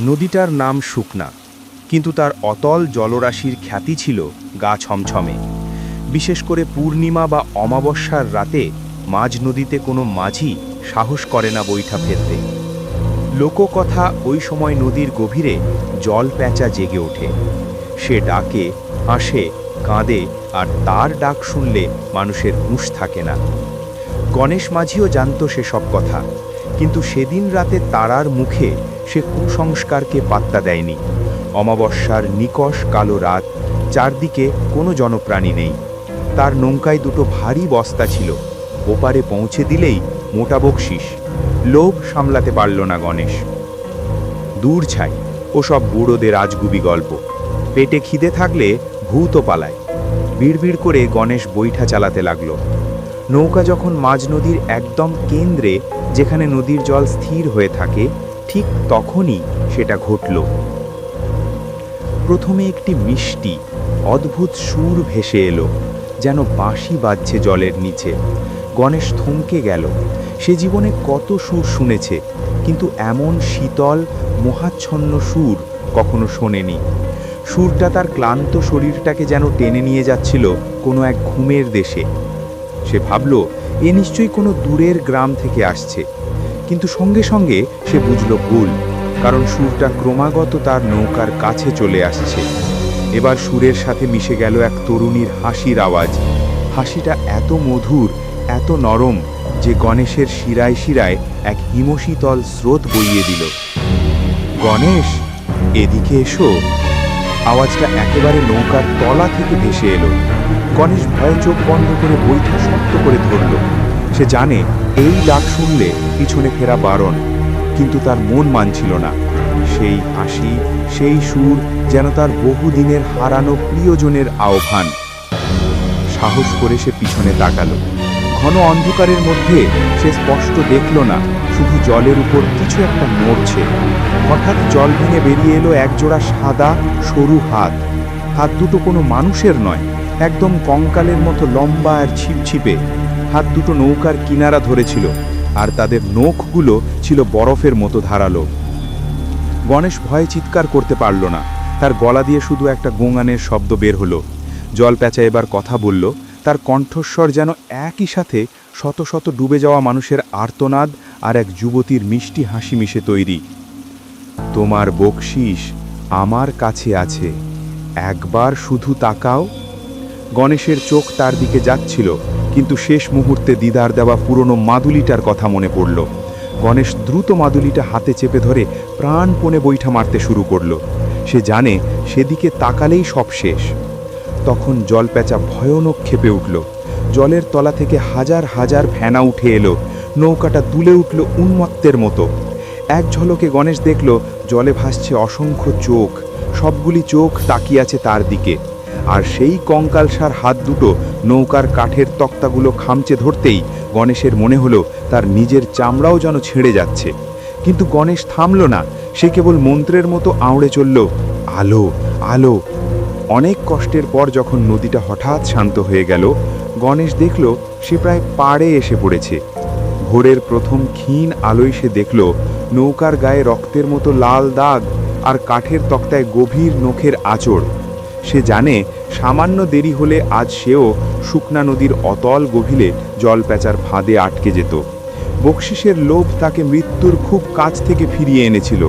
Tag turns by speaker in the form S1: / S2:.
S1: নদীটার নাম শুকনা, কিন্তু তার অতল জলরাশির খ্যাতি ছিল গা ছমছমে। বিশেষ করে পূর্ণিমা বা অমাবস্যার রাতে মাঝ নদীতে কোনো মাঝি সাহস করে না বৈঠা ফেলতে। লোককথা ওই সময় নদীর গভীরে জল প্যাঁচা জেগে ওঠে। সে ডাকে, হাসে, কাঁদে, আর তার ডাক শুনলে মানুষের হুঁশ থাকে না। গণেশ মাঝিও জানত সেসব কথা, কিন্তু সেদিন রাতে তারার মুখে সে কুসংস্কারকে পাত্তা দেয়নি। অমাবস্যার নিকষ কালো রাত, চারদিকে কোনো জনপ্রাণী নেই। তার নৌকায় দুটো ভারী বস্তা ছিল, ওপারে পৌঁছে দিলেই মোটা বকশিস। লোভ সামলাতে পারল না গণেশ। দূর ছাই, ওসব বুড়োদের আজগুবি গল্প। পেটে খিদে থাকলে ভূতও পালায়। বিড়বিড় করে গণেশ বৈঠা চালাতে লাগলো। নৌকা যখন মাঝ নদীর একদম কেন্দ্রে, যেখানে নদীর জল স্থির হয়ে থাকে, ঠিক তখনই সেটা ঘটল। প্রথমে একটি মিষ্টি অদ্ভুত সুর ভেসে এলো, যেন বাঁশি বাজছে জলের নিচে। গণেশ থমকে গেল। সে জীবনে কত সুর শুনেছে, কিন্তু এমন শীতল মোহাচ্ছন্ন সুর কখনো শোনেনি। সুরটা তার ক্লান্ত শরীরটাকে যেন টেনে নিয়ে যাচ্ছিল কোনো এক ঘুমের দেশে। সে ভাবল, এ নিশ্চয়ই কোনো দূরের গ্রাম থেকে আসছে। কিন্তু সঙ্গে সঙ্গে সে বুঝল ভুল, কারণ সুরটা ক্রমাগত তার নৌকার কাছে চলে আসছে। এবার সুরের সাথে মিশে গেল এক তরুণীর হাসির আওয়াজ। হাসিটা এত মধুর, এত নরম, যে গণেশের শিরায় শিরায় এক হিমশীতল স্রোত বইয়ে দিল। গণেশ, এদিকে এসো। আওয়াজটা একেবারে নৌকার তলা থেকে ভেসে এলো। গণেশ ভয়ে চোখ বন্ধ করে বৈঠা শক্ত করে ধরল। সে জানে এই ডাক শুনলে পিছনে ফেরা বারণ, কিন্তু তার মন মানছিল না। সেই হাসি, সেই সুর যেন তার বহুদিনের হারানো প্রিয়জনের আহ্বান। সাহস করে সে পিছনে তাকালো। ঘন অন্ধকারের মধ্যে সে স্পষ্ট দেখল না, শুধু জলের উপর কিছু একটা নড়ছে। হঠাৎ জল ভেঙে বেরিয়ে এলো একজোড়া সাদা সরু হাত। হাত দুটো কোনো মানুষের নয়, একদম কঙ্কালের মতো লম্বা আর ছিপছিপে। হাত দুটো নৌকার কিনারা ধরেছিল, আর তাদের নখগুলো ছিল বরফের মতো ধারালো। গণেশ ভয়ে চিৎকার করতে পারল না। তার গলা দিয়ে শুধু একটা গোঙানের শব্দ বের হলো। জল প্যাঁচা এবার কথা বলল। তার কণ্ঠস্বর যেন একই সাথে শত শত ডুবে যাওয়া মানুষের আর্তনাদ আর এক যুবতীর মিষ্টি হাসি মিশে তৈরি। তোমার বকশিস আমার কাছে আছে, একবার শুধু তাকাও। গণেশের চোখ তার দিকে যাচ্ছিল, কিন্তু শেষ মুহূর্তে দিদার দেওয়া পুরনো মাদুলিটার কথা মনে পড়ল। গণেশ দ্রুত মাদুলিটা হাতে চেপে ধরে প্রাণপণে বৈঠা মারতে শুরু করল। সে জানে সেদিকে তাকালেই সব শেষ। তখন জল প্যাঁচা ভয়ানক ক্ষেপে উঠল। জলের তলা থেকে হাজার হাজার ফেনা উঠে এলো। নৌকাটা দুলে উঠল উন্মত্তের মতো। এক ঝলকে গণেশ দেখল জলে ভাসছে অসংখ্য চোখ। সবগুলি চোখ তাকিয়ে আছে তার দিকে। আর সেই কঙ্কালসার হাত দুটো নৌকার কাঠের তক্তাগুলো খামচে ধরতেই গণেশের মনে হলো তার নিজের চামড়াও যেন ছেড়ে যাচ্ছে। কিন্তু গণেশ থামল না। সে কেবল মন্ত্রের মতো আউড়ে চলল, আলো, আলো। অনেক কষ্টের পর যখন নদীটা হঠাৎ শান্ত হয়ে গেল, গণেশ দেখল সে প্রায় পাড়ে এসে পড়েছে। ভোরের প্রথম ক্ষীণ আলোয় সে দেখল নৌকার গায়ে রক্তের মতো লাল দাগ, আর কাঠের তক্তায় গভীর নখের আঁচড়। সে জানে সামান্য দেরি হলে আজ সেও শুকনা নদীর অতল গভীরে জল প্যাঁচার ফাঁদে আটকে যেত। বকশিসের লোভ তাকে মৃত্যুর খুব কাছ থেকে ফিরিয়ে এনেছিল।